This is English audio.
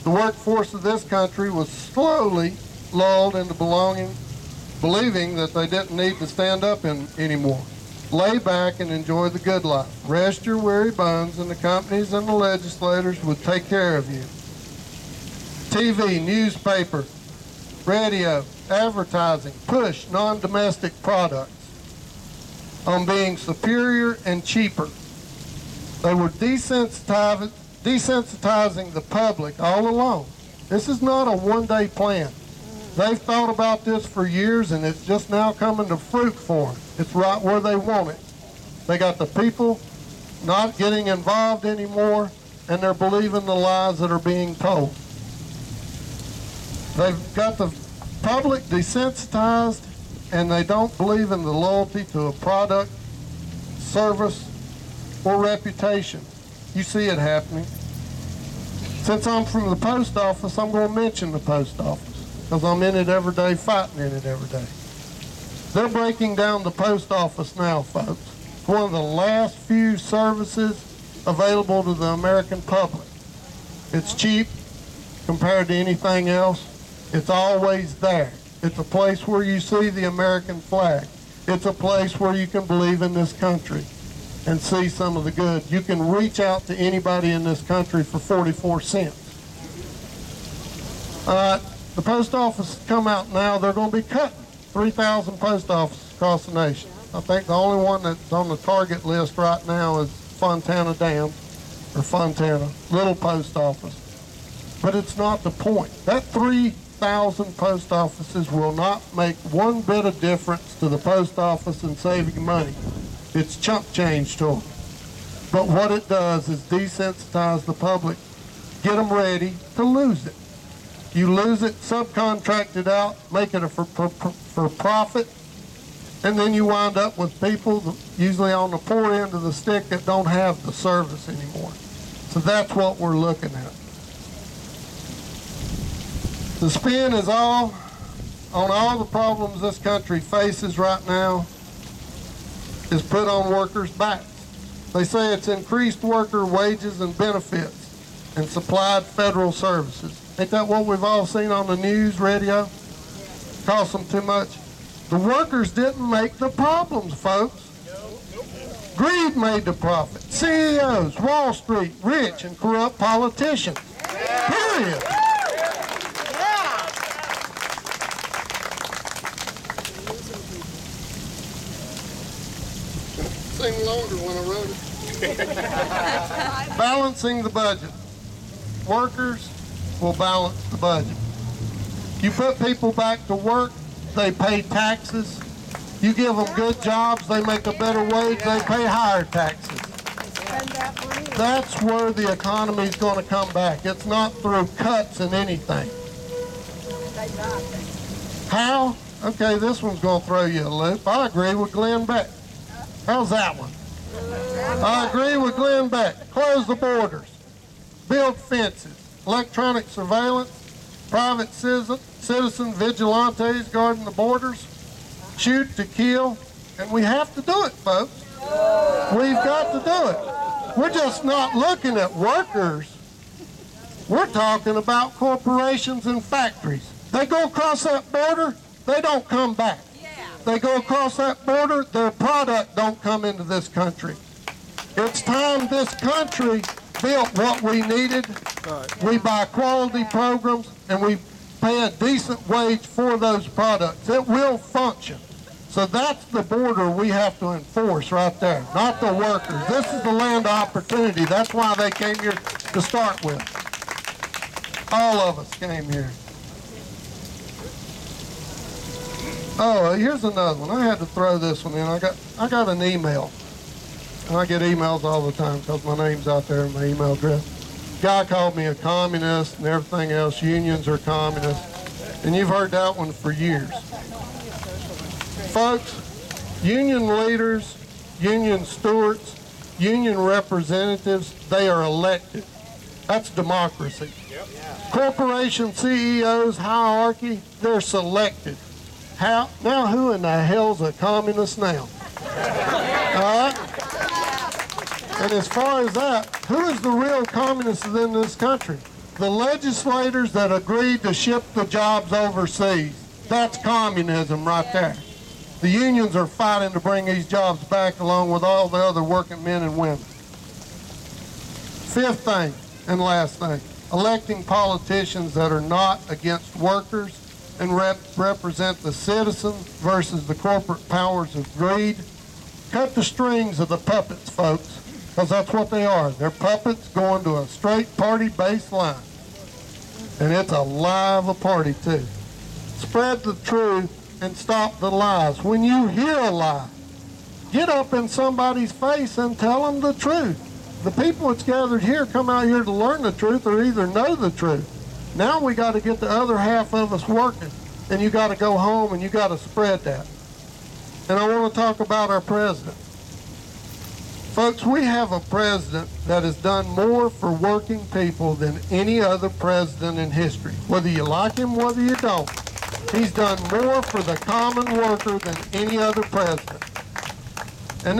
The workforce of this country was slowly lulled into believing that they didn't need to stand up anymore. Lay back and enjoy the good life. Rest your weary bones, and the companies and the legislators would take care of you. TV, newspaper, radio, advertising, push non-domestic products on being superior and cheaper. They were desensitizing the public all along. This is not a one-day plan. They've thought about this for years, and it's just now coming to fruit for them. It's right where they want it. They got the people not getting involved anymore, and they're believing the lies that are being told. They've got the public desensitized, and they don't believe in the loyalty to a product, service, or reputation. You see it happening. Since I'm from the post office, I'm going to mention the post office because I'm in it every day, fighting in it every day. They're breaking down the post office now, folks. It's one of the last few services available to the American public. It's cheap compared to anything else. It's always there. It's a place where you see the American flag. It's a place where you can believe in this country and see some of the good. You can reach out to anybody in this country for 44 cents. The post office come out now, they're going to be cutting 3,000 post offices across the nation. I think the only one that's on the target list right now is Fontana Dam, or Fontana, little post office. But it's not the point. That 3,000 post offices will not make one bit of difference to the post office in saving money. It's chump change to them. But what it does is desensitize the public, get them ready to lose it. You lose it, subcontract it out, make it for profit, and then you wind up with people usually on the poor end of the stick that don't have the service anymore. So that's what we're looking at. The spin is all on all the problems this country faces right now is put on workers' backs. They say it's increased worker wages and benefits and supplied federal services. Ain't that what we've all seen on the news, radio? Costs them too much. The workers didn't make the problems, folks. Greed made the profit. CEOs, Wall Street, rich and corrupt politicians. Period. Sing longer when I wrote it. Balancing the budget. Workers will balance the budget. You put people back to work, they pay taxes. You give them good jobs, they make a better wage, they pay higher taxes. That's where the economy is going to come back. It's not through cuts in anything. How? Okay, this one's going to throw you a loop. I agree with Glenn Beck. How's that one? I agree with Glenn Beck. Close the borders. Build fences. Electronic surveillance. Private citizen vigilantes guarding the borders. Shoot to kill. And we have to do it, folks. We've got to do it. We're just not looking at workers. We're talking about corporations and factories. They go across that border, they don't come back. They go across that border, their product don't come into this country. It's time this country built what we needed. We buy quality programs and we pay a decent wage for those products. It will function. So that's the border we have to enforce right there, not the workers. This is the land of opportunity. That's why they came here to start with. All of us came here. Oh, here's another one. I had to throw this one in. I got an email. And I get emails all the time because my name's out there in my email address. Guy called me a communist and everything else. Unions are communists. And you've heard that one for years. Folks, union leaders, union stewards, union representatives, they are elected. That's democracy. Corporation CEOs, hierarchy, they're selected. How? Now who in the hell's a communist now? All right? And as far as that, who is the real communists in this country? The legislators that agreed to ship the jobs overseas, that's communism right there. The unions are fighting to bring these jobs back along with all the other working men and women. Fifth thing and last thing, electing politicians that are not against workers and represent the citizens versus the corporate powers of greed. Cut the strings of the puppets, folks, because that's what they are. They're puppets going to a straight party-based line. And it's a lie of a party, too. Spread the truth and stop the lies. When you hear a lie, get up in somebody's face and tell them the truth. The people that's gathered here come out here to learn the truth or either know the truth. Now we got to get the other half of us working, and you got to go home and you got to spread that. And I want to talk about our president. Folks, we have a president that has done more for working people than any other president in history. Whether you like him, whether you don't. He's done more for the common worker than any other president. And this